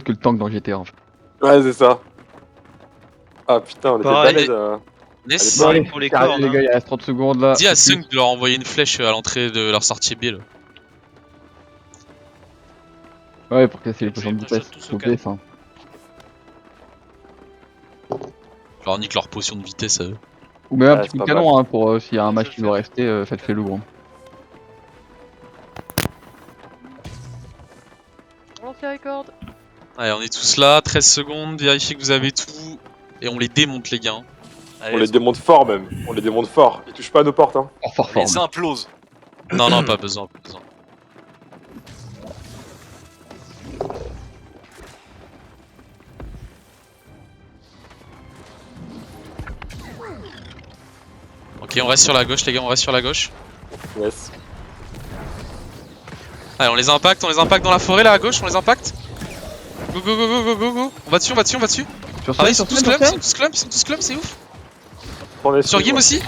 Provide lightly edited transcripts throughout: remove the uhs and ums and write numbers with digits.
que le tank dans GTA en fait. Ouais, c'est ça. Ah putain, on était Pareil, balèze. Ness, Bon, allez, pour les c'est arrivé, cornes. les gars, il reste 30 secondes là. Dis à Sung de leur envoyer une flèche à l'entrée de leur sortie B là. Ouais, pour casser les Tous potions de les vitesse. tous au S'il vous plaît, ça. Je leur nique leur potion de vitesse à eux. Ou même un Ouais, petit c'est coup de pas canon hein, pour s'il y a un Ouais, match ça qui le doit fait. rester, faites-le le gros. Lancez record. Allez, on est tous là, 13 secondes, vérifiez que vous avez tout. Et on les démonte les gars. On les démonte fort même. On les démonte fort. Ils touchent pas à nos portes. Hein. Fort fort. Les implose. Non, non, pas besoin, pas besoin. Ok, on reste sur la gauche les gars, on reste sur la gauche. Yes. Allez, on les impacte dans la forêt là à gauche, on les impacte. Go go go go go go go. On va dessus, on va dessus, on va dessus. Sur Ah, scène, ils sont tous clump, ils sont tous clump, c'est ouf. Sur Gim aussi.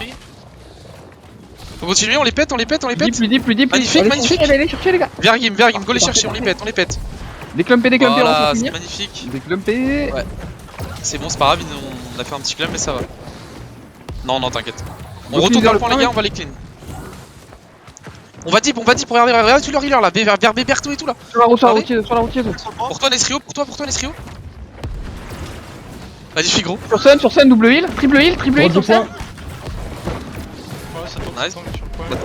Faut continuer, on les pète, on les pète, on les pète. Plus deep. Magnifique, Allez, magnifique. Allez, chercher les gars. Vers Gim, go les chercher, on les pète. Déclumpé, Voilà, on va c'est finir. magnifique. Déclumpé. Ouais. C'est bon, c'est pas grave, on a fait un petit clump mais ça va. Non, non, t'inquiète. On Donc, retourne dans le leader, point les gars, on va les clean. On va deep, regardez tous leurs healers là, vers Béberto et tout là. Sur la route, Regardez. sur la route. Pour toi Nesrio, pour toi Nesrio. Magnifique gros. Sur scène, double heal, triple heal sur scène. Ouais, ça tourne. Nice.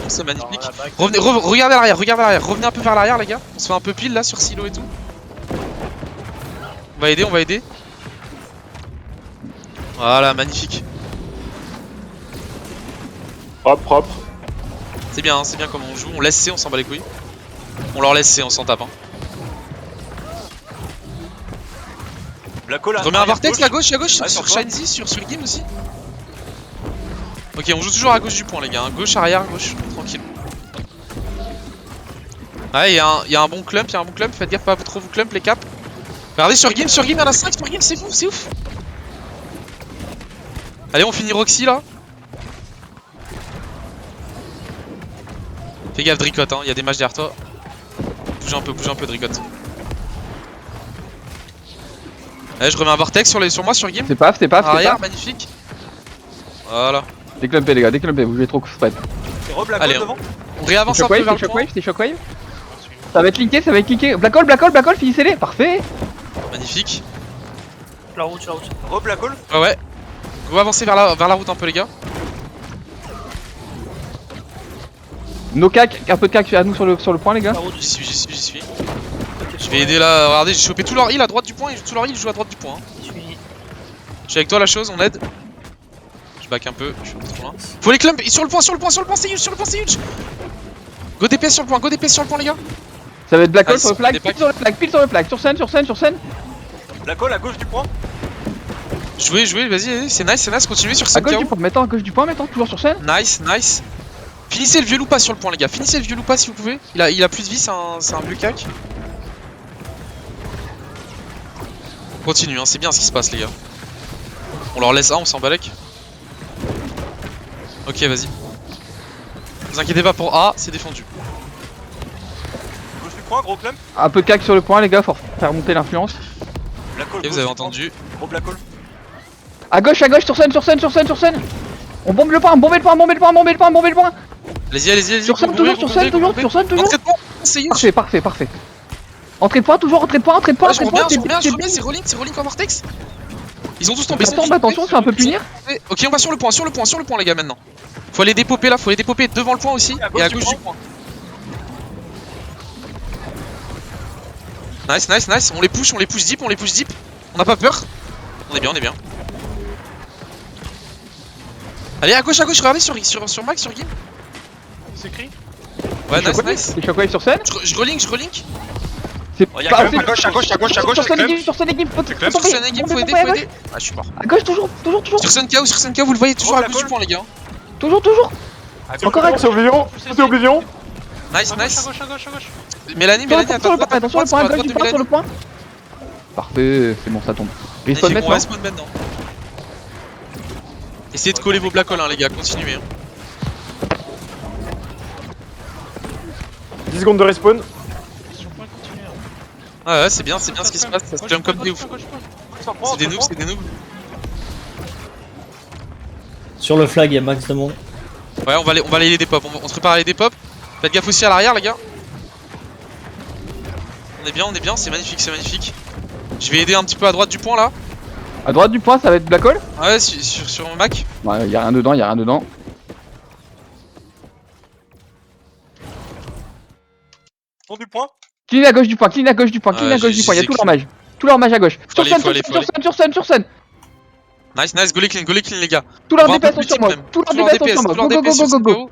C'est magnifique. Ah, la bague. Revenez, regardez à l'arrière, revenez un peu vers l'arrière les gars. On se fait un peu pile là sur silo et tout. On va aider. Voilà, magnifique. Propre. C'est bien comment on joue. On laisse C, on s'en bat les couilles. On leur laisse C, on s'en tape. Hein. Blacko là. Je remets un vortex à gauche, Ouais, sur sur toi. Shinzy, sur Gim aussi. Ok, on joue toujours à gauche du point les gars. Hein. Gauche, arrière, gauche, tranquille. Ouais, y a un bon clump, faites gaffe pas trop vous clump les caps. Regardez sur Gim, il y en a 5 sur Gim, c'est ouf. Allez, on finit Roxy là. Fais gaffe Dricot, hein, y a des mages derrière toi. Bouge un peu Dricot. Allez, je remets un vortex sur moi, sur Gim. C'est paf. Arrière, magnifique. Voilà. Déclumpé les gars, vous jouez trop spread. Et re-Blacko Allez, devant. On réavance un peu vers le point. C'est shockwave. Ça va être linké. Black hole, finissez-les, parfait. Magnifique. La route. Re-Blacko. Ouais. Go avancer vers la route un peu les gars. Nos cacs, un peu de cac à nous sur le point les gars. La route. J'y suis. Je vais aider là, regardez, j'ai chopé tout leur heal à droite du point et tout leur heal joue à droite du point. Hein. Je suis avec toi la chose, on aide. Je back un peu, je suis un peu trop loin. Faut les clump, sur le point, c'est huge, Go DPS sur le point les gars. Ça va être black hole Ah, sur le flag, pile sur le flag, sur scène. Blacko à gauche du point. Jouez, vas-y, c'est nice, continuez sur À 5 gauche du KO. point, à gauche du point, toujours sur scène. Nice. Finissez le vieux loupa sur le point les gars, finissez le vieux loupa si vous pouvez. Il a plus de vie, c'est un vieux cac. Continue, hein, c'est bien ce qui se passe les gars. On leur laisse on s'en balèque. Ok, vas-y. Vous inquiétez pas pour A, c'est défendu. Gauche du point, gros clump. Un peu de cac sur le point les gars, faut faire monter l'influence. Blacko. Et vous avez entendu. Gros Blacko. À gauche, sur scène. On bombe le point. Allez-y. Sur scène, toujours. Entrée de point, c'est huge. Parfait. Entrée de point, entrée de point. Je remets, c'est rolling en vortex. Ils ont tous tombé. Attention, c'est un peu punir. Ok, on va sur le point les gars maintenant. Faut aller dépoper là, devant le point aussi et à gauche du point. Nice, on les push deep. On n'a pas peur. On est bien. Allez, à gauche, regardez sur Max, sur Gim. C'est écrit. Ouais, nice. C'est shockwave sur scène. Je relink. C'est Oh, y'a quand même à gauche. Sur scène équipe, faut Sur Sun Game, faut aider. Ah, je suis mort. À gauche, toujours. Sur Sun KO, vous le voyez toujours à gauche du point, les gars. Toujours. Encore C'est Oblivion. Nice. À gauche. Mélanie, Attention attends, sur le point, à gauche du point, sur le point. Parfait, c'est bon, ça tombe. Respawn On maintenant. respawn maintenant. Essayez de coller vos black holes, hein, les gars, continuez. Hein. 10 secondes de respawn. Sur point, continuez. Ouais, c'est bien ce qui se passe. Ça se jump comme des ouf. C'est des noobs, c'est des noobs. Sur le flag, il y a max de monde. Ouais, on va aller des pop. On se prépare à aller des pop. Faites gaffe aussi à l'arrière, les gars. On est bien, c'est magnifique, c'est magnifique. Je vais aider un petit peu à droite du point là. À droite du point, ça va être Black Hole. Ouais, sur mon Mac. Ouais, y'a rien dedans, y'a rien dedans. Fond du point. Clean à gauche du point, clean à gauche du point, clean à gauche du point. Y'a tous leurs mages. Tous leurs mages à gauche. Sur aller, Sun, sur Sun. Nice, go les clean les gars. Tous leurs On va un peu DPS sont plus sur type moi. même. Tous Tous leurs leurs DPS sont sur moi. tous leurs Go, go, DPS go, sur go, go. CPO.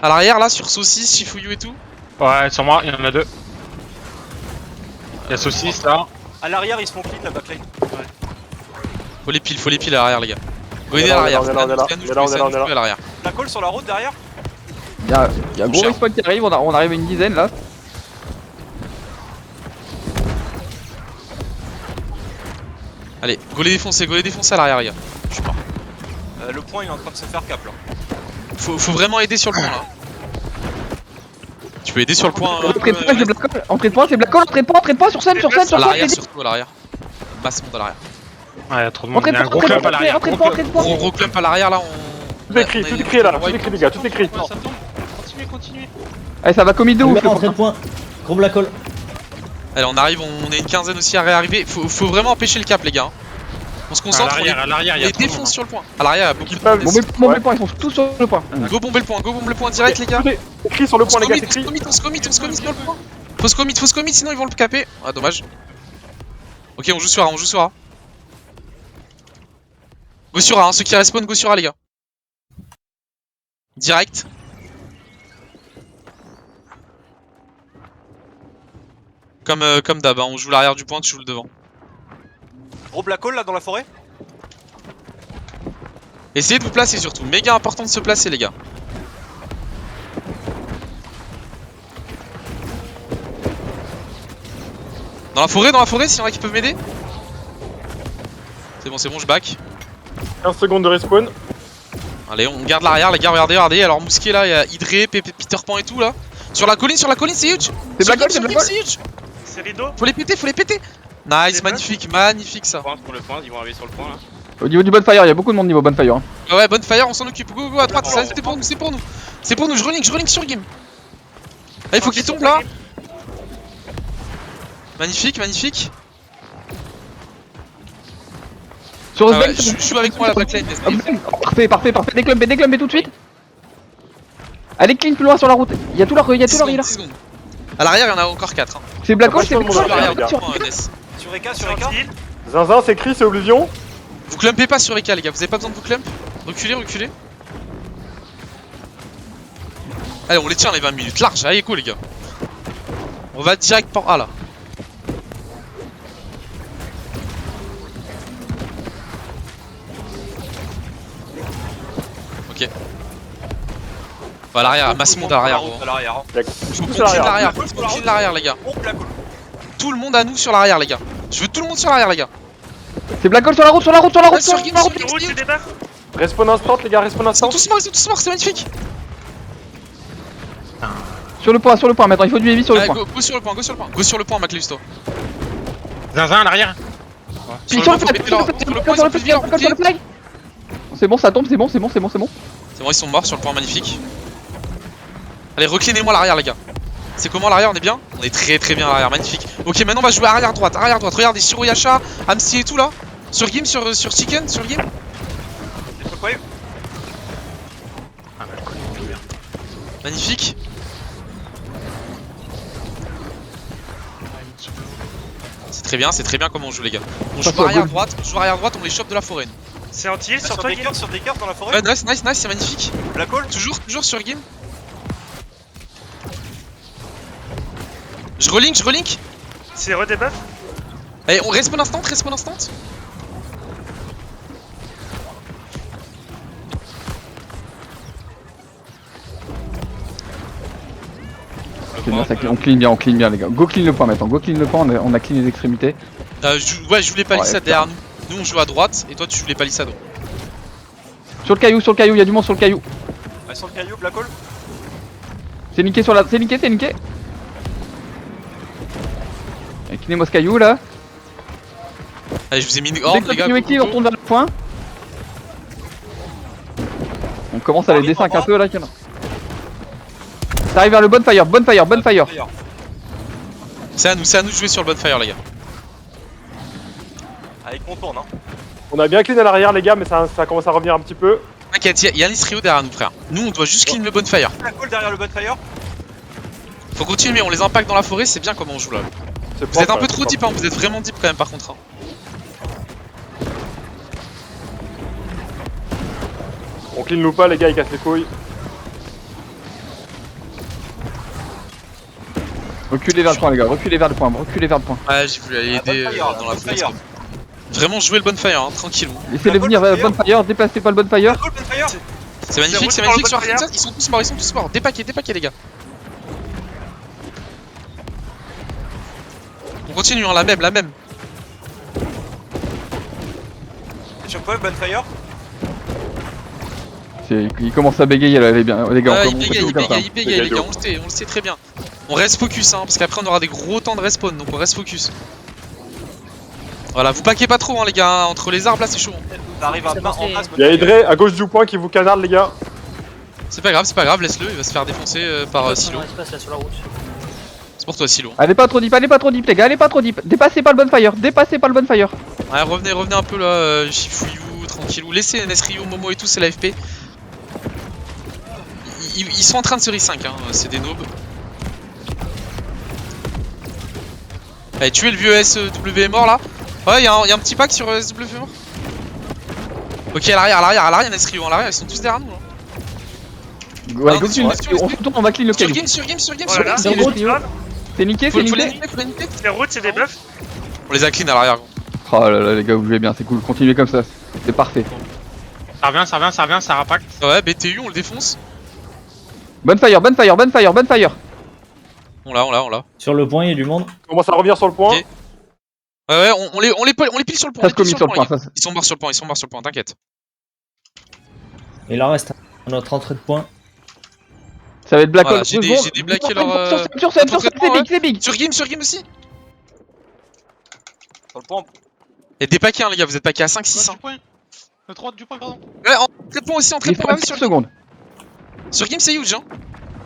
À l'arrière là, sur Saucisse, Shifuyu et tout. Ouais, sur moi, il y en a deux. Il y a Saucisse là. À l'arrière, ils se font clean la backline. Faut les piles à l'arrière les gars. Go aider à On est là, l'arrière, on est là, on est là, on est là. à l'arrière. La call sur la route derrière. Y'a un gros Cher. respawn qui arrive, on arrive à une dizaine là. Allez, go les défoncer à l'arrière les gars. Je suis mort. Le point il est en train de se faire cap là. Faut vraiment aider sur le point là. Tu peux aider sur le point. Entrée de point, c'est Black Hole. Entrée de point, c'est Black Hole. Entrée de point sur Sun, sur Sun, À sur l'arrière, Sun. surtout à l'arrière. Masse monde à l'arrière. Ouais, il y a trop de monde. Entrée Il y de a un point, gros club à l'arrière. entrée de point, entrée de point. Gros clump à l'arrière là, Tout écrit là, tout écrit les gars, tout écrit. Ça tombe. Continuez. Allez, ça va commit de ouf. Entrée de point. Gros black hole. Allez, on arrive, on est une quinzaine aussi à réarriver. Faut vraiment empêcher le cap, les gars. On se concentre, on À l'arrière, il y les a trop de monde. défonce sur le point. À l'arrière, il y a beaucoup de Bon, le point, ils sont tous sur le point. Go bomber le point direct, les gars. C'est écrit sur le point les gars, c'est écrit. On se commit sur le point. Faut se commit, sinon ils vont le caper. Ah, dommage. Ok, on joue sur A, Go sur A, ceux qui respawn, go sur A, les gars. Direct. Comme d'hab, on joue l'arrière du point, tu joues le devant. Gros black hole là dans la forêt. Essayez de vous placer surtout, méga important de se placer les gars. Dans la forêt, s'il y en a qui peuvent m'aider. C'est bon, je back. 15 secondes de respawn. Allez, on garde l'arrière les gars, regardez. Alors Mousquet là, il y a Hydré, Peter Pan et tout là. Sur la colline, c'est huge. C'est Black Hole, c'est Black Hole. C'est huge. C'est rideau. Faut les péter. Nice, magnifique ça. Pour le point, ils vont arriver sur le point là. Au niveau du bonfire, il y a beaucoup de monde niveau bonfire. Hein. Ouais, bonne fire, on s'en occupe. Go à droite, c'est pour nous. Je relink sur game. Allez, faut qu'il tombe là. Magnifique. Sur Ah ouais, Osbek, je joue avec moi la backline. parfait. Déclumpé tout de suite. Allez, clean plus loin sur la route. Il y a tout leur heal là. 10 secondes. À l'arrière, il y en a encore 4. C'est Black Hole, c'est Pas de Black monde Hole. à l'arrière, Sur- Sur Eka, sur Eka. Zinzin, c'est écrit, c'est Oblivion. Vous clumpez pas sur Eka, les gars, vous avez pas besoin de vous clump. Reculez. Allez, on les tient les 20 minutes, large, allez, go les gars. On va direct par A là. Ok. Va à l'arrière, masse monde à l'arrière, gros. À l'arrière. Faut qu'on Tous clean à l'arrière. l'arrière, faut qu'on clean l'arrière, les gars. Gros black hole. Tout le monde à nous sur l'arrière, les gars. Je veux tout le monde sur l'arrière, les gars. C'est Black Hole sur la route. Ouais, sur game, sur game, c'est huge. Respawn instant les gars, respawn Ils instant. sont tous morts, c'est magnifique. Sur le point maintenant, il faut du heavy sur le Ouais, point. go sur le point. Go sur le point, Maclisto. Zinzin à l'arrière. Sur le faut flag, péter sur leur- le sur le flag, point, sur le ils ont plus de vie, leur flag, sur le bouclier. flag. C'est bon, ça tombe, c'est bon. C'est bon, ils sont morts sur le point, magnifique. Allez, reclinez-moi l'arrière, les gars. C'est comment l'arrière, on est bien? On est très bien à l'arrière, magnifique. Ok, maintenant on va jouer arrière droite. Regardez, Shiroyasha, Amsi et tout là. Sur game, sur Chicken, sur game. Magnifique. C'est très bien comment on joue, les gars. On joue arrière droite, on les chope de la forêt. C'est anti sur toi. Sur des cœurs dans la forêt. Ouais, nice, c'est magnifique. Black hole. Toujours sur game. Je relink. C'est redebuff. Allez, on respawn instant. C'est bien, on clean bien les gars. Go clean le point maintenant, on a clean les extrémités. Je joue les palissades derrière nous. Nous on joue à droite et toi tu joues les palissades. Sur le caillou, il y a du monde sur le caillou. Sur le caillou, black hole. C'est niqué sur la. C'est niqué. Ok. Clean-moi ce caillou là. Allez, je vous ai mis une Dès horde, que les gars. le clean, on retourne vers le point. On commence à les D5 un peu là. Ça arrive vers le bonfire, bonfire. C'est à nous de jouer sur le bonfire, les gars. Avec mon tourne, hein. On a bien clean à l'arrière, les gars, mais ça commence à revenir un petit peu. T'inquiète, y'a un Istrio derrière nous, frère. Nous, on doit juste clean le bonfire. La colle derrière le bonfire. Faut continuer, mais on les impacte dans la forêt, c'est bien comment on joue là. Vous êtes un peu trop deep, hein, vous êtes vraiment deep quand même par contre. Hein. On clean nous pas, les gars, ils cassent les couilles. Reculez vers le point les gars, reculez vers le point, Ouais, j'ai voulu aller aider dans la forêt. Vraiment jouer le bonfire, hein, tranquillou. Laissez-les venir vers le bonfire, déplacez pas le bonfire. C'est magnifique, C'est route sur par le bonfire. ils sont tous morts. Dépaquez les gars. On continue, hein, la même. Sur quoi, bonfire? Il commence à bégayer là les gars, Ouais, on il bégaye, les gars, on le sait très bien. On reste focus, hein, parce qu'après on aura des gros temps de respawn, donc on reste focus. Voilà, vous paquez pas trop, hein, les gars, hein, entre les arbres là c'est chaud. Ça arrive en face. Il y a Edrey à gauche du point qui vous canarde, les gars. C'est pas grave, laisse-le, il va se faire défoncer par Silo. C'est pour toi, Silo. Allez pas trop deep les gars, allez pas trop deep. Dépassez pas le bonfire. Ouais, revenez un peu là, Shifuyu, tranquillou. Laissez Nesryu, Momo et tout, c'est l'AFP. Ils sont en train de se re-5, hein, c'est des noobs. Allez, tuez le vieux SW mort là. Ouais, y'a un petit pack sur SW mort. Ok, à l'arrière, Nesryu, à l'arrière, ils sont tous derrière nous. Là. Ouais, Non, continue, on se retourne, on va clean le caillou. Sur game. Voilà. C'est niqué, Faut les niquer. Les routes, c'est des buffs. On les a clean à l'arrière. Oh là là les gars, vous jouez bien, c'est cool, continuez comme ça, c'est parfait. Ça revient, ça rapac. Ouais, BTU, on le défonce. Bonfire. On l'a. Sur le point, il y a du monde. On commence à revenir sur le point. Ok. Ouais, on les pile sur le point. Ça se commis sur le point, les gars. ça. Ils sont morts sur le point, t'inquiète. Il en reste à notre entrée de point. Ça va être Black Voilà, Hole. j'ai déblaqué leur. Sur scène, ouais. c'est big. Sur game aussi. Sur le point. Et des paquets, hein, les gars, vous êtes paquets à 5-6. Hein. Le 3 du point, pardon. Ouais, en trait de point aussi, Il faut 5 secondes. Sur game, c'est huge, hein.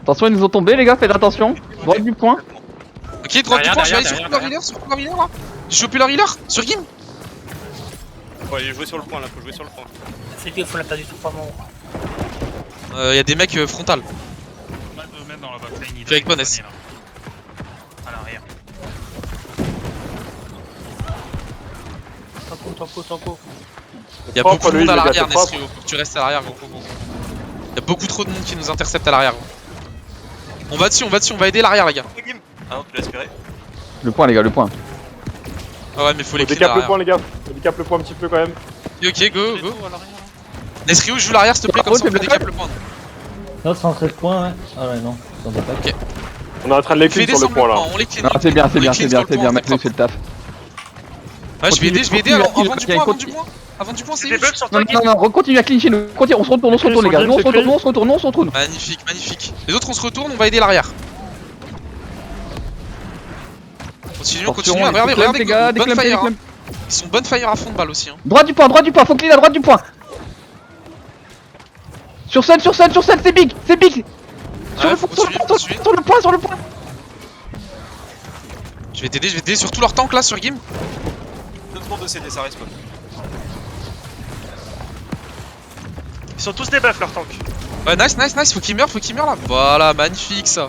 Attention, ils nous ont tombé les gars, faites attention. Droite du point. Ok, droite du Derrière, point, je vais aller derrière, sur leur healer, là. J'ai chopé leur healer, sur game. Faut aller jouer sur le point là, faut jouer sur le point. C'est qu'il faut la perdu tout par moment. Y'a des mecs frontal. Même dans la backline, il Je suis avec Boness. À l'arrière. Tempo. Y'a Propre, beaucoup de lui, monde à les gars, l'arrière, c'est propre. Nesrio. Faut que tu restes à l'arrière, gros. Y'a beaucoup trop de monde qui nous intercepte à l'arrière. On va dessus, on va aider l'arrière, les gars. Ah non, tu l'as aspiré. Le point les gars, le point. Ah ouais, mais faut les On clean à décape le l'arrière. point, les gars. On décape le point un petit peu quand même. Ok, go. Nesrio, joue l'arrière, s'il te plaît, comme ça on peut décaper le point. Notre entrée de point, ouais. Ah ouais, non, j'en ai pas. Ok. On est en train de les Fais clean sur le descendre point là. on les clean. Non, c'est bien, On les clean sur le point, Mathieu c'est fait le taf. Ouais, je vais aider alors, avant du point, continue. Avant du point, c'est Des huge. buffs sur toi, Non, continue à clean chez nous. On se retourne les gars. Nous on se retourne. Magnifique. Les autres, on se retourne, on va aider l'arrière. Continue. Regardez, les gars, bonfire. Ils sont bonfire à fond de balle aussi. Hein. Droite du point, faut clean à droite du point. Sur scène, c'est big. Ouais, faut continuer. Sur le point. Je vais t'aider sur tout leur tank là sur game. 2 secondes de CD, ça respawn. Ils sont tous des buffs leur tank. Ouais, nice, faut qu'il meure là. Voilà, magnifique ça.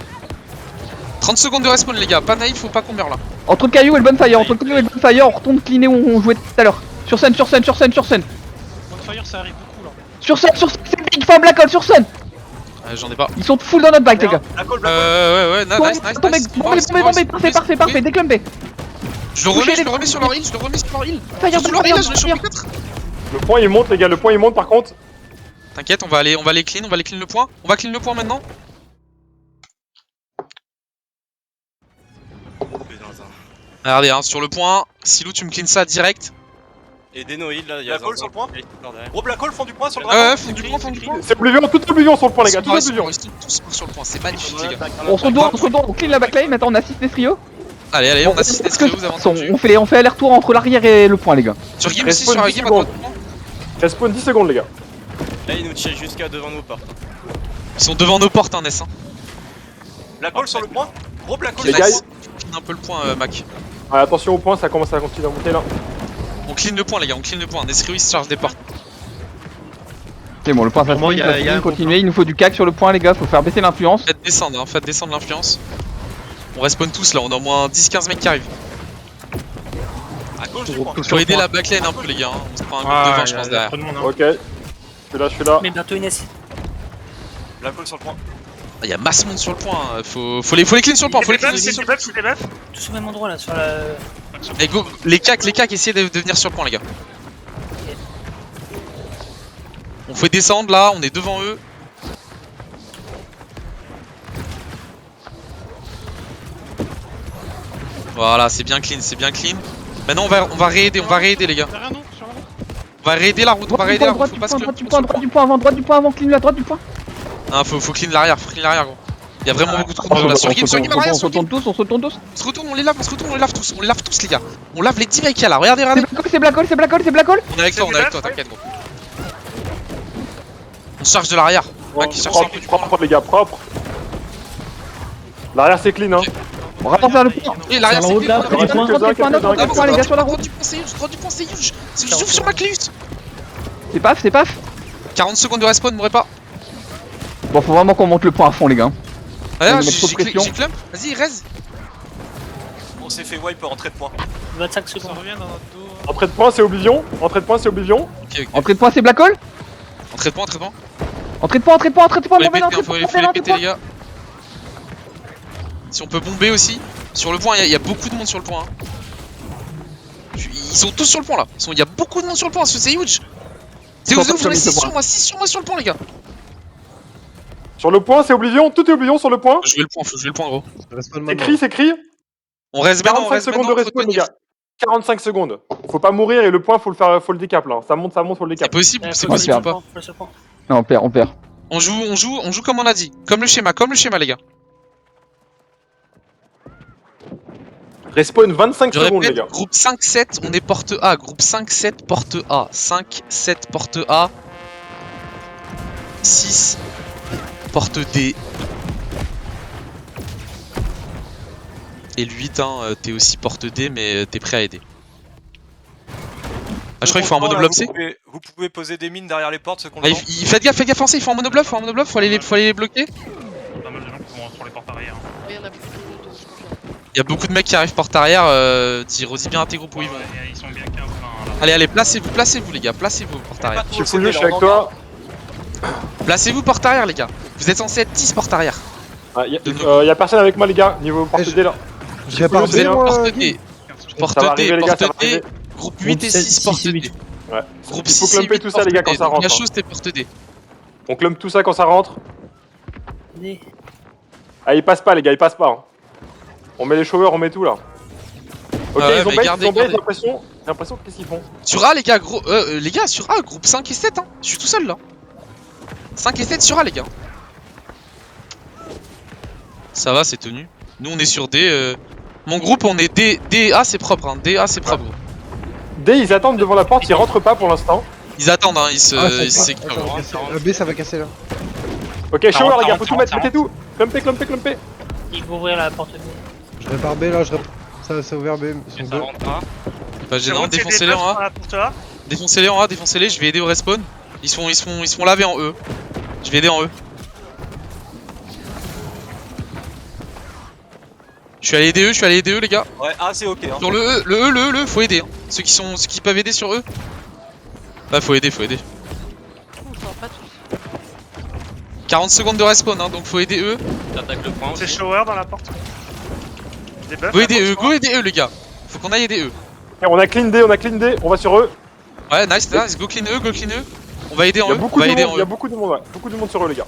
30 secondes de respawn, les gars, pas naïf, faut pas qu'on meure là. Entre le caillou et le bonfire, on retourne cleaner où on jouait tout à l'heure. Sur scène. Bonfire, ça arrive beaucoup là. Sur scène, c'est big, fin Black Hole sur scène. J'en ai pas. Ils sont full dans notre back les gars. La colle, Ouais, nice. Tombez, parfait, déclumpé. Je le remets sur leur heal, Sur leur heal, là, je l'ai chopé 4. Le point il monte, les gars. Le point il monte par contre. T'inquiète, on va les clean le point. On va clean le point maintenant. Regardez, hein, sur le point, Silou, tu me clean ça direct. Et des no-heal là, y'a la colle sur le point. Gros Black Hole fond du point sur le dragon. Ouais, fond du point. C'est Oblivion, toute Oblivion sur le point, les gars. Toute Oblivion. Ils sont tous morts sur le point, c'est magnifique, les gars. On se retourne, on clean la backline, maintenant on assiste les trios. Allez, allez, on assiste Est-ce que Nescreo, vous avez entendu. on fait aller-retour entre l'arrière et le point, les gars. Sur Game aussi, Respawn sur 10 Game à droite. Respawn 10 secondes, les gars. Là, il nous tire jusqu'à devant nos portes. Ils sont devant nos portes, hein, Ness. Hein. Black hole sur le point. Gros black hole. Les gars, Clean un peu le point, Mac. ouais, attention au point, ça commence à continuer à monter là. On clean le point, les gars, on clean le point. Nescreo, il se charge des portes. C'est bon, le point ça se Pour moi, finit, y a- ça se y a finit, un continuez, il nous faut du cac sur le point, les gars, faut faire baisser l'influence. Faites descendre l'influence. On respawn tous là, on a au moins 10-15 mecs qui arrivent. À gauche du point. Faut aider la backline un peu, les gars. Hein. On se prend un groupe devant, je pense, derrière. Ok. Je suis là. Mais bientôt Inès. Black hole sur le point. Il y a masse monde sur le point. Hein. Faut les clean sur le point. Faut les clean. Tous au même endroit là, sur la. Et go, les cacs, essayez de venir sur le point, les gars. On fait descendre là, on est devant eux. Voilà, c'est bien clean, c'est bien clean. Maintenant on va réaider, les gars. On va réaider la route, faut pas se Droite du point avant, clean la droite du point. Ah, faut clean l'arrière, gros. Il y a vraiment beaucoup de routes là. Sur game à l'arrière, On se retourne tous, on se retourne, on les lave tous, les gars. On lave les 10 mecs qu'il y a là, regardez. C'est black hole. On est avec toi, t'inquiète, gros. On charge de l'arrière. Mac, il charge un peu du point. Propre, les gars, propre. L'arrière c'est clean, hein. On rapporte vers le point. Oui, l'arrière, Sur c'est la route, là, clean. sur le point. Droite du point, les gars, sur la route. Droit du point, c'est huge. C'est juste sur Macleus. C'est paf. 40 secondes de respawn, mourrez pas. Bon, faut vraiment qu'on monte le point à fond, les gars. Ouais, mettre trop de pression. j'ai clump. Vas-y, raise. On s'est fait wipe entrée de point. 25 secondes. Entrée de point c'est Oblivion. Ok. Entrée de point, c'est black hole. Entrée de point. Entrée de point, Faut les péter, les gars. Si on peut bomber aussi. Sur le point, il y a beaucoup de monde sur le point. Hein. Ils sont tous sur le point là. Il y a beaucoup de monde sur le point, c'est huge. C'est vous avez 6 sur moi, 6 sur moi sur le point, les gars. Sur le point c'est Oblivion, tout est Oblivion sur le point. Faut jouer le point, gros. C'est écrit. On reste maintenant, 45 secondes de respawn, les gars. 45 secondes. Faut pas mourir et le point faut le décap là. Ça monte, faut le C'est décap. possible, Ouais, c'est faut possible ou le pas? point. Non, on perd. On joue comme on a dit. Comme le schéma, les gars. Respawn 25 Je secondes, les répète, gars. groupe 5-7, on est porte A. Groupe 5-7, porte A. 5-7, porte A. 6, porte D. Et le 8, hein, t'es aussi porte D, mais t'es prêt à aider. Ah, je crois qu'il faut un monoblob C. Vous pouvez poser des mines derrière les portes, ceux qu'on Ah, faites gaffe, foncez, il faut un monoblob, faut aller les bloquer. Pas mal de gens qui vont sur les portes arrière. Il y en a beaucoup de motos, je confirme. Il y a beaucoup de mecs qui arrivent porte arrière, redis bien à tes groupes où ils vont. Ils sont bien 15 là. Allez, placez-vous les gars, placez-vous porte arrière. Je suis full, je suis avec toi. Placez-vous porte arrière les gars. Vous êtes censé être 10 porte arrière. Ah, y'a personne avec moi, les gars, niveau porte D là. J'ai pas Vous êtes moi. porte D. Porte Ça va D, arriver, les gars, ça va porte D. arriver. Groupe 8 et 6 porte D. Ouais. Groupe Il faut 6 et clumper 8 tout ça, les gars, quand ça rentre. La hein. chose t'es porte D. On clumpe tout ça quand ça rentre. Né. Ah, il passe pas, les gars, il passe pas. Hein. On met les showers, on met tout là. Ok, Ouais, ils ont mais bait, gardez, ils ont bait, gardez. j'ai l'impression, qu'est-ce qu'ils font? Sur A les gars, les gars sur A, groupe 5 et 7 hein. Je suis tout seul là. 5 et 7 sur A les gars. Ça va, c'est tenu. Nous on est sur D. Mon groupe on est D et A c'est propre hein. D et A c'est propre. Gros. D, ils attendent devant la porte, ils rentrent pas pour l'instant. Ils attendent hein, ils Ah, s'équipent. La B ça va casser là. Ok, shower, les gars, 40, faut tout mettre, 40. mettez tout. Clumpez. Il faut ouvrir la porte B. Je répare B là, ça a ouvert B. Ils sont Ça deux. rentre pas. Pas gênant, défoncez-les en A. Défoncez-les en A, défoncez-les, je vais aider au respawn. Ils se font laver en E. Je vais aider en E. Je suis allé aider eux les gars. Ouais, ah, c'est ok. Hein. Sur le E, faut aider. Hein. Ceux qui peuvent aider sur eux. Bah faut aider. Ouh, ça va pas tous. 40 secondes de respawn hein, donc faut aider eux. J'attaque le point. C'est shower dans la porte. Des buffs. Go aider eux les gars. Faut qu'on aille aider eux. Et on a clean D, on va sur eux. Ouais nice, go clean eux. On va aider en Il y a eux. On beaucoup va de aider monde, en il y a eux. beaucoup de monde, ouais. Beaucoup de monde sur eux, les gars.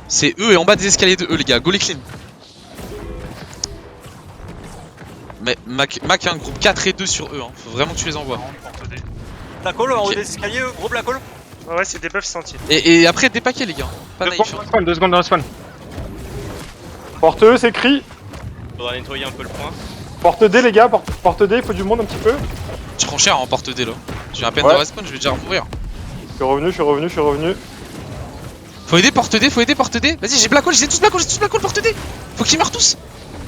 C'est eux et en bas des escaliers de eux les gars, go les clean. Mais Mac hein, groupe 4 et 2 sur eux hein. Faut vraiment que tu les envoies. Black hole en haut Ok. des escaliers, gros black hole. Ouais, c'est des buffs sentiers. Et après, des paquets, les gars. Pas 2 naïf. secondes dans le spawn, 2 secondes dans le spawn. Porte E, c'est cri. Faudra nettoyer un peu le point. Porte D, les gars. Porte D, il faut du monde un petit peu. Je prends cher en porte D là. J'ai à peine Ouais. de respawn, je vais déjà mourir. Je suis revenu. Faut aider porte D, Vas-y, j'ai black hole, j'ai tous black hole, porte D. Faut qu'ils meurent tous.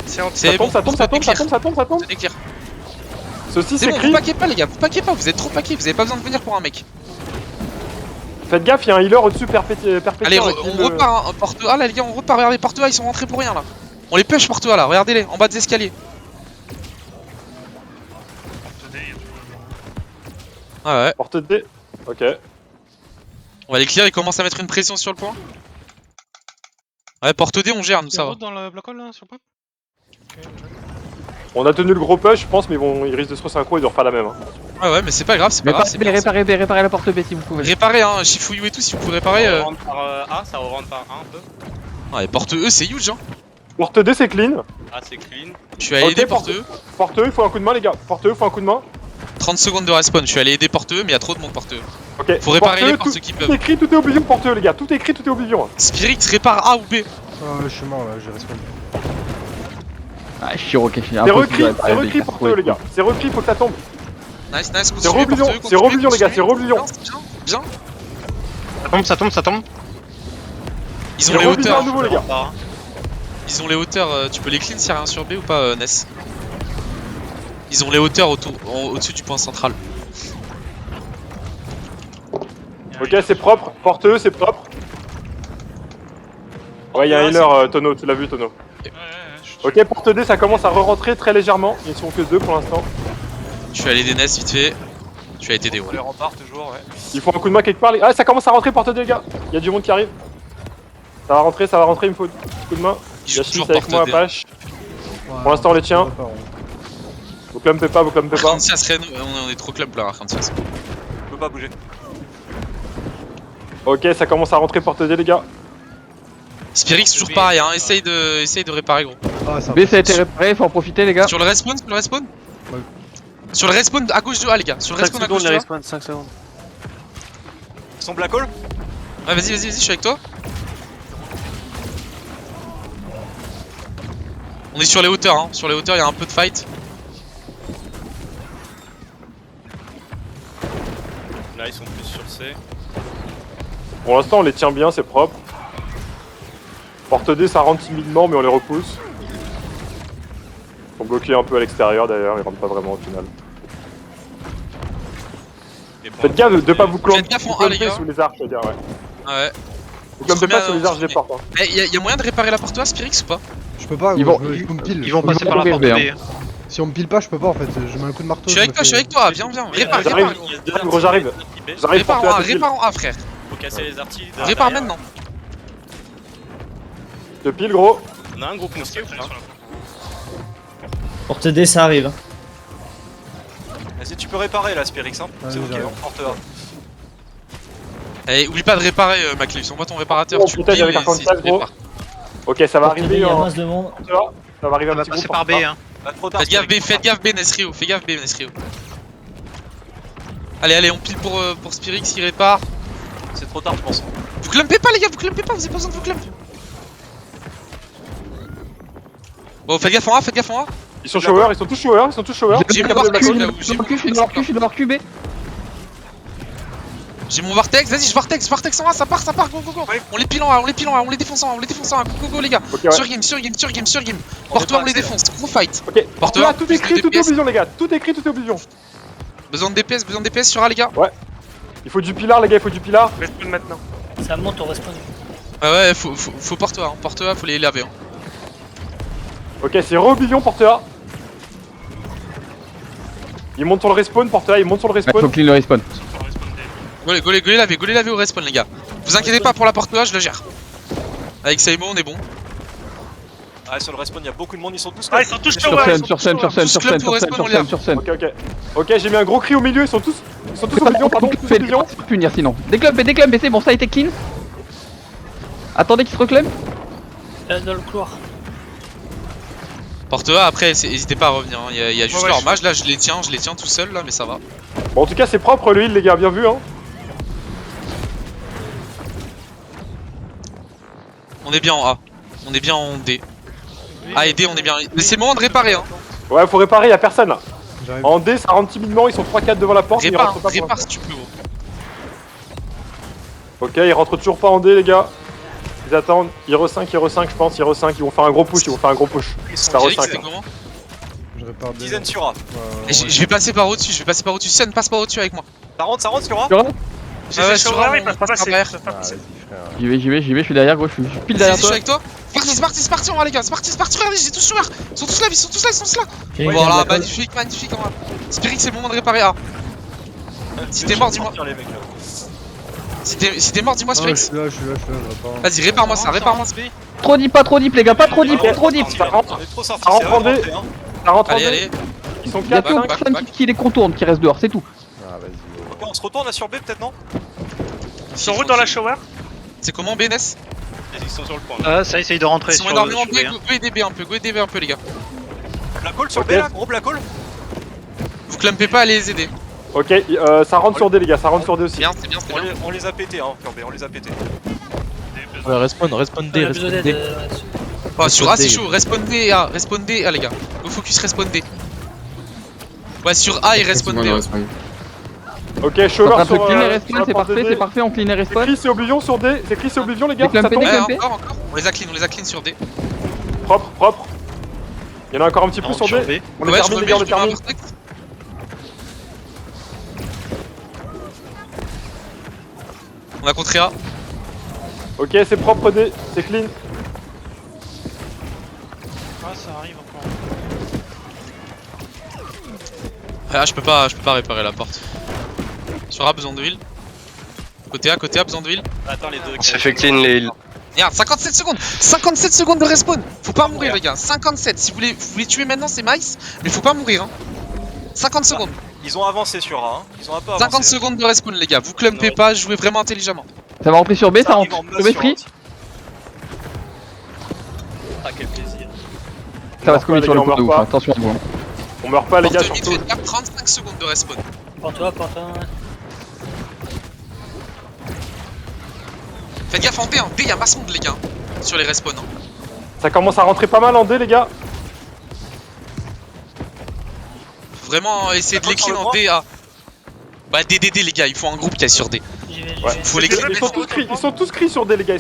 C'est anti. C'est bon, Ça tombe. c'est clair. Ceci, C'est c'est bon, cri. vous paquez pas, les gars, vous paquez pas, vous êtes trop paqués, vous avez pas besoin de venir pour un mec. Faites gaffe, il y a un healer au-dessus perpétuel. Allez, on repart, hein, porte A là, les gars, on repart. Regardez, porte A, ils sont rentrés pour rien là. On les push porte A là, regardez-les, en bas des escaliers. Ah ouais, Porte D. Ok. on va les clear, ils commencent à mettre une pression sur le point. Ouais, porte D, on gère, nous ça va. Dans le bloc hole là, sur le point. On a tenu le gros push, je pense, mais ils risquent de se resynchro et de refaire la même. Ouais, ouais, mais c'est pas grave, c'est pas grave. c'est bien, Réparez la porte B si vous pouvez. Réparez, hein, Shifuyu et tout, si vous pouvez réparer. Ça rentre par A, ça rentre par A un peu. Ouais, porte E, c'est huge, hein. Porte D, c'est clean. Ah, c'est clean. Je suis allé Ok, aider porte E. Porte E, il faut un coup de main, les gars. Porte E, il faut un coup de main. 30 secondes de respawn, je suis allé aider porte E, mais il y a trop de monde porte E. Ok. Faut réparer Porte E, les portes tout- qui Tout peuvent. écrit, tout est oblivion, porte E, les gars. Tout écrit, tout est oblivion. Spirit répare A ou B. Ah, je suis mort là, je respawn. Ah, Shiro qui est C'est recrit, porte E, les gars. C'est recrit, faut que ça tombe. Nice, C'est continuez, Rebellion, porte E, c'est Rebellion, les gars, c'est continuez. Rebellion. Bien. Ça tombe. Ils C'est ont les Rebellion à hauteurs. nouveau, les gars. Ils ont les hauteurs. Tu peux les clean s'il y a rien sur B ou pas, Ness? Ils ont les hauteurs au-dessus du point central. Ok, c'est propre. Porte E, c'est propre. Ouais, il y a un healer, Tono, tu l'as vu, Tono. Ok, porte D, ça commence à re-rentrer très légèrement. Ils sont que 2 pour l'instant. Je suis allé aider Ness vite fait. Je suis allé t'aider, On ouais. les rempart toujours, ouais. Il faut un coup de main quelque part. Ah, ça commence à rentrer, porte D, les gars. Il y a du monde qui arrive. Ça va rentrer, il me faut un coup de main. Ils jouent Yashis toujours avec porte moi, D. Apache. Pour l'instant, on les tient. Vous clumpez pas. Arkansas Ren, on est trop club là, Arkansas. Je peux pas bouger. Ok, ça commence à rentrer, porte D, les gars. Spirix, toujours pareil, hein. Essaye de réparer, gros. Ah, ça B ça a été réparé, faut en profiter les gars. Sur le respawn. Ouais. Sur le respawn à gauche de A, les gars. Sur le 5 respawn à secondes, gauche de les A. respawn, 5 secondes. Ils sont black hole? Ouais, vas-y, je suis avec toi. On est sur les hauteurs, hein. Sur les hauteurs, il y a un peu de fight. Là, ils sont plus sur C. Pour l'instant, on les tient bien, c'est propre. Porte D, ça rentre timidement, mais on les repousse. Ils sont bloqués un peu à l'extérieur d'ailleurs, ils rentrent pas vraiment au final. Faites gaffe de pas vous Faites gaffe en A, les gars. sous les arches, je veux dire, ouais. Ouais. Vous clumpez pas sous les arches premier. des portes. Hein. Eh, y a moyen de réparer la porte A, Spirix ou pas? Je peux pas, Ils gros, vont- je me pile. Ils vont passer par la mourir, porte B, B. Si on me pile pas, je peux pas en fait. Je mets un coup de marteau. Je suis avec toi, viens. Répare, J'arrive. répare. Gros, j'arrive. J'arrive, Répare porte en A, A, tout de suite. répare en A, frère. Faut casser les artis. Répare maintenant. De pile, gros. On a un groupe mosquée ou pas? Porte D, ça arrive. Vas-y, tu peux réparer là, Spirix, hein. Vas-y, C'est ok, j'arrive. on porte A. Eh, oublie pas de réparer, Macleus. On voit ton réparateur, Oh, tu le putain, piles j'avais et carton de c'est place, gros. répare. Ok, ça va Porte D, il arriver y a en. masse de monde. Ça va arriver On un va petit passer groupe par B, porte A. hein. Pas trop tard. Faites gaffe B, Nesrio. Fais gaffe B, Nesrio. Allez, on pile pour Spirix qui répare. C'est trop tard, je pense. Vous clumpez pas, les gars, vous avez pas besoin de vous clump. Bon, faites gaffe en A. Ils sont showers, ils sont tous showers. J'ai mon J'ai vortex là où je suis dans leur QB. J'ai mon vortex, vas-y, je vortex en A, ça part, go. On les pile en A, on les défonce en A, go les gars. Ok, ouais. Sur game. Porte-toi, on les défonce, gros fight. Ok, Porte là, A, tout plus écrit, de tout est DPS. oblivion, les gars. Tout écrit, tout est oblivion. Besoin de DPS sur A, les gars. Il faut du pilar, les gars, il faut du pilar. Respawn maintenant. Ça monte au respawn. Ouais, faut porte A, porte A, faut les laver. Hein. Ok, c'est Rebellion, porte A. Il monte sur le respawn, porte A, il monte sur le Ouais, faut respawn. clean le respawn. Go les laver au respawn, les gars. Vous inquiétez pas pour la porte A, je le gère. Avec Saimo, on est bon. Ah, sur le respawn, il y a beaucoup de monde, ils sont tous Ah, ils sont tous Sur scène. Ok, j'ai mis un gros cri au milieu, ils sont tous oblivion, pardon, tous oblivion. Punir sinon. Déclump, c'est bon, ça a été clean. Attendez qu'ils se reclament. Dans le couloir. Porte A, après, n'hésitez pas à revenir. Hein. Il y a juste Ouais, leur je- mage, là, je les tiens tout seul, là, mais ça va. Bon, en tout cas, c'est propre le heal, les gars, bien vu, hein. On est bien en A. On est bien en D. A et D, on est bien. Mais c'est le moment de réparer, hein. Ouais, faut réparer, y'a personne là. J'arrive. En D, ça rentre timidement, ils sont 3-4 devant la porte, mais ils Répare, rentrent pas pour répare l'instant. si tu peux, gros. Ok, ils rentrent toujours pas en D, les gars. Ils attendent. Hero 5, je pense. Hero 5, ils vont faire un gros push. Ça Eric, re-5. c'était comment? Je répare des. Dizaine sur A. Et je vais passer par au-dessus, Sen, passe par au-dessus avec moi. Ça rentre sur A. Tu vois? J'ai Ah ouais, fait sur shower, A, ils on peuvent pas passe passer. derrière. Ils peuvent pas passer. J'y vais, je suis derrière, gros, je suis pile derrière Vas-y, je suis toi. avec toi. C'est parti, on va les gars. C'est parti, regardez, j'ai tous joueurs. Ils sont tous là, ils sont tous là. J'ai une Voilà, carte de la magnifique, on va. Spirit, c'est le moment de réparer A. Si t'es mort, dis-moi. Les mecs, là. Si t'es mort, dis-moi, Ah, je Spirit. suis là, je répare. Vas-y, répare-moi ça. Trop deep, pas trop deep, les gars, pas trop deep, trop deep. Ça rentre. On est trop sortis. Ça rentre en D. Ça rentre en Allez, D. allez. Ils sont Il y a 4, que back, 5 back. qui les contourne, qui reste dehors, c'est tout. Ah, vas-y. On se retourne là sur B peut-être non? Ils sont en route dans la shower. C'est comment, BNS? Ils sont sur le point. Ah, ça essaye de rentrer Ils sont sur énormément sur B, B1. go EDB un peu, les gars. Black hole sur Ok. B là, gros black hole. Vous clumpez pas, allez les aider. Ok, ça rentre sur D, les gars. Ça rentre sur D aussi. C'est bien, c'est bien. On les a pétés hein, sur B, on les a pétés. Respawn D, On a besoin d'aide. Oh, sur A, c'est chaud. Respawn D, les gars. Go focus, respawn D. Ouais, sur A, il respawn D. Ok, On shower va sur clean et sur respawn, la c'est porte parfait, D. c'est parfait, on clean et C'est respawn. Chris et Oblivion sur D. C'est Chris et Oblivion, les gars. Déclampé, Ça tombe. déclampé. Ouais, encore. On les a clean sur D. Propre. Il y en a encore un petit peu sur Sur D. B. On les Ouais, je termine, les gars, on les remets un termine. protect. On a contré A. Ok, c'est propre D. C'est clean. Ah, ça arrive encore. Ah, je peux pas réparer la porte. Sur A, besoin de heal. Côté A, besoin de heal. Attends les deux. On s'est fait clean les heals. Regarde, 57 secondes. 57 secondes de respawn. Faut pas mourir, les gars. 57. Si vous voulez tuer maintenant, c'est Mice. Mais faut pas mourir, hein. 50 secondes. Ils ont avancé sur A. Hein. Ils ont un peu avancé. 50 secondes de respawn, les gars. Vous clumpez pas, jouez vraiment intelligemment. Ça va rentrer sur B, ça arrive rentre en sur masse B free. Ah quel plaisir. Ça va se commettre sur le On coup de meurt ouf, pas. attention à vous. On meurt pas, les gars, Porte mid, surtout. faites gaffe, 35 secondes de respawn. Porte-toi, porte-toi. Faites gaffe en D, hein. D, y'a masse monde, les gars. Sur les respawns. Hein. Ça commence à rentrer pas mal en D, les gars. Faut vraiment essayer de les clean en D. Bah, D, les gars. Il faut un groupe qui est sur D. J'y vais, Ouais. Faut les clean. Ils sont tous cris sur D, les gars. Ils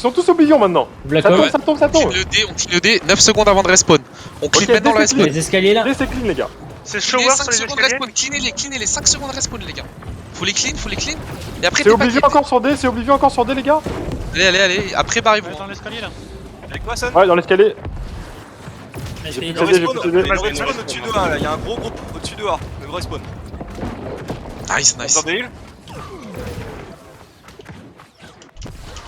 sont tous Oblivion maintenant. Black Ça Hole. tombe, ça On clean tombe. le D, 9 secondes avant de respawn. On clean Ok, maintenant le D, c'est respawn. Les escaliers là. D, c'est clean, les gars. C'est Cleanez shower 5 sur les secondes escaliers. respawn. Cleanez les 5 secondes respawn, les gars. Faut les clean. Et après, C'est t'es Oblivion pas encore sur D, les gars. Allez. Après, barrez-vous. Dans l'escalier là. Avec quoi Son? Ouais, dans l'escalier. Escalier J'ai Le plus de droit. CD, respawn, j'ai le plus de CD. respawn au-dessus de A là, il y a un gros groupe au-dessus de A. Le respawn. Nice. Dans des heals.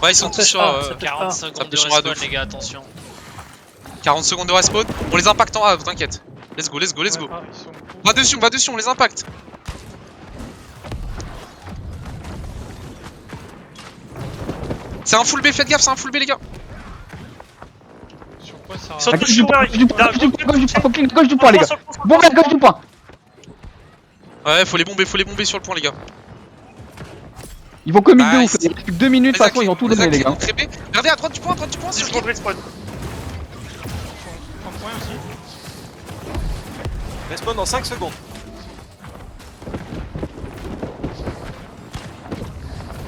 Ouais, ils sont tous sur. 40 Ça peut changer à deux. les gars, attention. 40 secondes de respawn. On les impacte en A, t'inquiète. Let's go. Ah, ils sont- Va dessus, on les impacte. C'est un full B, faites gaffe, c'est un full B, les gars. Sur quoi ça À Ils sont gauche tous du point, shower. gauche du point, faut clean gauche du point, les gars. Bon, à gauche du point. Ouais, faut les bomber sur le point, les gars. Ils vont commit de Nice. ouf, il reste plus que 2 minutes, de toute façon, ils ont tout donné, les gars. Regardez à droite du point, sur 10 secondes respawn. 30 points aussi. Respawn dans 5 secondes.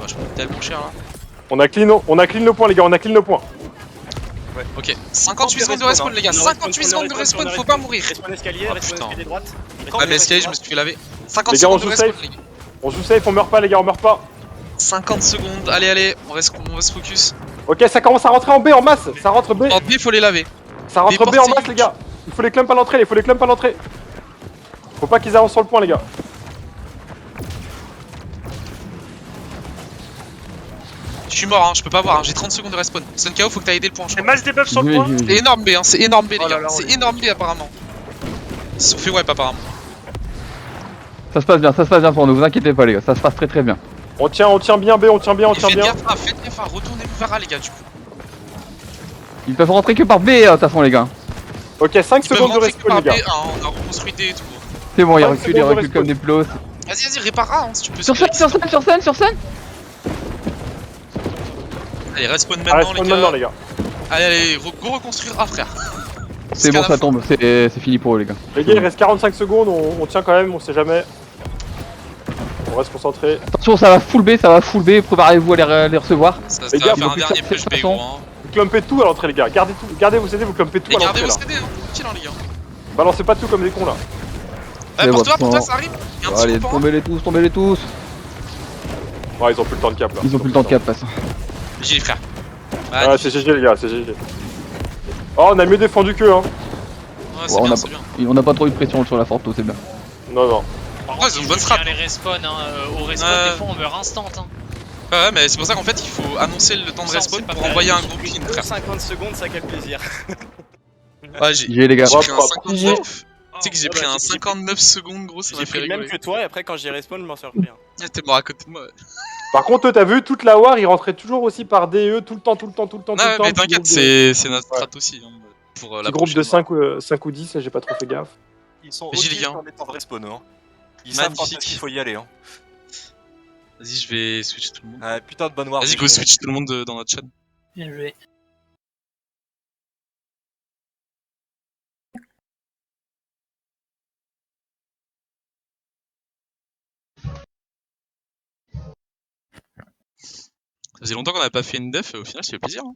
Ouais, je prends tellement cher là. On a clean nos points, les gars. On a clean nos points. Ok, 58 secondes de respawn, les gars. 58 secondes de respawn, faut pas mourir. Respawn escalier, Oh, respawn putain. escalier droite. Ah, mais escalier, je me suis fait laver. 50 Les gars, on secondes de joue respawn, safe. les gars. On joue safe, on meurt pas, les gars. On meurt pas. 50 secondes, allez, on va se focus. Ok, ça commence à rentrer en B en masse. Ça rentre B. En B, faut les laver. Ça rentre des B en portes, masse, les gars. Il faut les clump à l'entrée. Faut pas qu'ils avancent sur le point, les gars. Je suis mort, hein, je peux pas voir, hein, j'ai 30 secondes de respawn. Sunkao, faut que t'ailles aider le point, je J'ai crois. masse debuff sur le J'y vais, point. j'y vais, j'y C'est vais. énorme B, hein, c'est énorme B, les Oh là gars. là, on C'est est- énorme B, apparemment. Ils se sont fait wipe, apparemment. Ça se passe bien pour nous, vous inquiétez pas, les gars, ça se passe très très bien. On tient bien B, on tient bien. Et faites gaffe, retournez-vous vers A, les gars, du coup. Ils peuvent rentrer que par B, de toute façon, les gars. Ok, 5 Ils peuvent secondes de rentrer que respawn, par les B, gars. hein, on a reconstruit D et tout. C'est bon, ils 5 reculent secondes de comme respawn. des plots. Vas-y, répare A, hein, si tu peux. Sur scène. Allez, respawn Ah, maintenant, respawn les gars. maintenant, les gars. Allez, go reconstruire. Ah, frère. C'est bon, ça tombe, c'est fini pour eux, les gars. Les gars, il reste 45 secondes, on tient quand même, on sait jamais. On reste concentré. Attention, ça va full B, préparez-vous à les recevoir. Ça Les va gars, faire un faut dernier plus push faire B, attention. gros. Hein. Vous clumpez tout à l'entrée, les gars. Gardez tout, gardez vos CD, vous clumpez tout Et à gardez l'entrée vos là. CD, hein. Tranquille, hein, les gars. Balancez pas tout comme des cons là. Ouais, C'est pour bon, toi, ça arrive. Il y a un petit Allez, coup, hein. tombez-les tous. Ouais, ils ont plus le temps de cap là. Ils ont plus le temps de cap, passe. J'ai les frères. Ah, c'est GG, les gars, c'est GG. Oh, on a mieux défendu qu'eux, hein. Ouais, c'est Ouais, bien, c'est bien. On n'a pas trop eu de pression sur la Forto, c'est bien. Non, non. Par Ouais, ils ont une bonne strat. les respawns, hein. Au respawn, Ouais. des fois, on meurt instant. Hein. Ouais, mais c'est pour ça qu'en fait, il faut annoncer le temps de Ça, on respawn sait pas pour faire. envoyer un gros clean, frère. 50 secondes, ça quel plaisir. Ouais, j'ai GG, les gars. pris un Propre. 59. Tu sais que j'ai Ah, pris bah, un 59 secondes, gros, ça m'a J'ai fait pris le même rigoler. que toi, et après, quand j'ai respawn, je m'en suis repris. Ah, t'es mort à côté de moi. Par contre, toi, t'as vu, toute la war, il rentrait toujours aussi par DE tout le temps. Non, tout le mais temps. t'inquiète, c'est notre strat aussi. Hein, pour la Petit groupe de prochaine. 5 ou 10, là, j'ai pas trop fait gaffe. Ils sont Vas-y, les gars. sur les temps de respawn, hein. Ils savent quand est-ce qu'il faut y aller, hein. Vas-y, je vais switch tout le monde. Putain de bonne war. Vas-y, go switch tout le monde dans notre chat. Bien joué. Ça faisait longtemps qu'on n'avait pas fait une def, et au final, ça fait plaisir. Hein.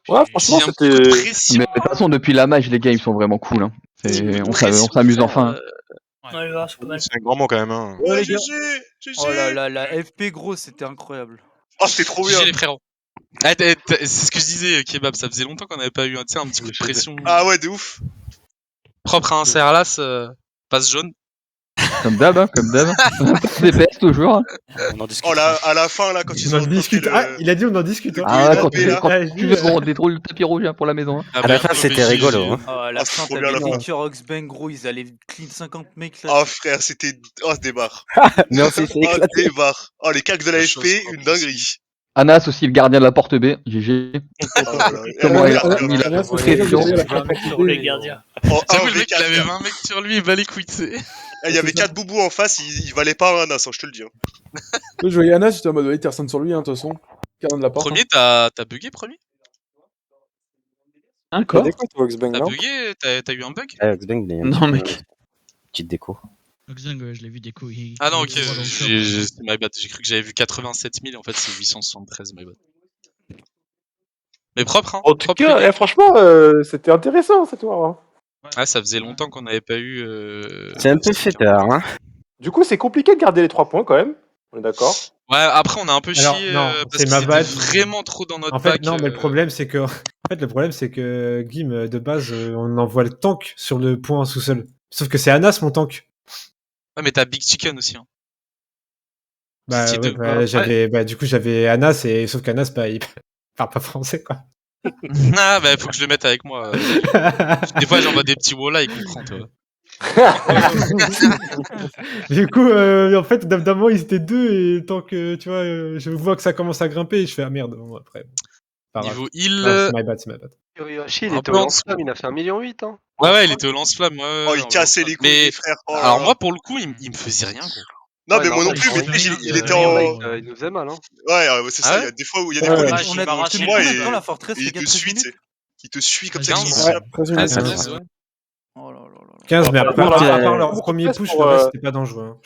Ouais, franchement, Il y a un petit coup de c'était. pression. Mais de toute façon, depuis la mage, les gars, ils sont vraiment cool. Hein. On Pression, s'amuse frère, enfin. Ouais, là, c'est pas mal. C'est un grand mot quand même. Hein. Ouais, les gars. Oh là là, la FP gros, c'était incroyable. Oh, c'était trop bien. GG les frérots. Ah, c'est ce que je disais, Kebab, ça faisait longtemps qu'on n'avait pas eu un petit coup de pression. Ah ouais, de ouf. Propre à un CRLAS, passe jaune. Comme d'hab, hein, comme d'hab. DPS toujours. Hein. On en discute. Oh là, à la fin là, quand ils On ont en discute. le... Ah, il a dit on en discute. Hein. Ah, là, quand mais là. quand Ouais, tu veux, on déroule le tapis rouge hein, pour la maison. Hein. À la fin, c'était rigolo, hein. Oh, à la Ah, c'est fin, trop t'avais bien, là. Licker, Oxbang gros, ils allaient clean 50 mecs là. Oh frère, c'était... Oh, ce débarre. Mais on s'est Oh, débarre. Oh, les cacs de la C'est FP, chose, une dinguerie. Anas aussi, le gardien de la porte B. GG. Oh là là. Comment Et il on a regarde, mis la Anas, pression. Sur les gardiens. Oh, J'avoue, le 1v4. mec, il avait 20 mecs sur lui, il bat les couilles, tu sais. Il y avait 4 boubous en face, il valait pas un Anas, hein, je te le dis. Hein. Je voyais Anas, j'étais en mode, ouais, personne sur lui, hein, de toute façon. Gardien de la porte. Premier, t'as bugué, premier? Un corps. T'as des quoi, toi, Oxbang, T'as non bugué? T'as eu un bug? Non, mec. Petite déco. Oxbang, je l'ai vu déco. Ah non, ok, c'est my bad. J'ai cru que j'avais vu 87 000, en fait, c'est 873, my bad. Mais propre, hein. En tout propre, cas, les gars. franchement, c'était intéressant cette war. Hein. Ah, ça faisait longtemps qu'on n'avait pas eu. C'est un peu fêtard, hein. Du coup, c'est compliqué de garder les 3 points quand même. On est d'accord. Ouais, après, on a un peu Alors, chié non, parce c'est qu'ils ma étaient bad. vraiment trop dans notre En fait, pack. non, mais le problème, c'est que. En fait, le problème, c'est que Gim, de base, on envoie le tank sur le point sous-sol. Sauf que c'est Anas, mon tank. Ouais, mais t'as Big Chicken aussi. Hein. Bah, C'est ouais, deux. bah, j'avais, bah, du coup, j'avais Anas, et sauf qu'Anas, bah, il parle pas français, quoi. Ah, bah, faut que je le mette avec moi. Des fois, j'envoie des petits wolas, il comprend, toi. Du coup, en fait, d'un moment, ils étaient deux, et tant que, tu vois, je vois que ça commence à grimper, et je fais, ah merde, bon, après. Pas grave. Niveau heal. Ah, c'est my bad, c'est my bad. Yoshi, il était au lance-flamme, il a fait 1,8 million, hein. Ouais, il était au lance-flamme. Ouais, Oh, il cassait les couilles, mais... les frères. Oh, alors, là. moi, pour le coup, il me faisait rien, gros. Non, Ouais, mais non, moi non il plus, mais faisait rien, il était en. Il nous faisait mal, hein. Ouais, c'est Ah ça, ouais il y a des fois où il y a Ouais, des ouais. fois, On a m'arrache tenu moi, combien et- de temps la forteresse, et les il gars, te 13 suit, tu sais. minutes. Il te suit comme ça. 15. il Ouais, snap. 13 Ah, minutes. c'est ouais. vrai, ouais. Oh là là là là. 15, mais après, Par contre, à part leur beaucoup de premier place push, pour, le reste, c'était pas dangereux. Hein.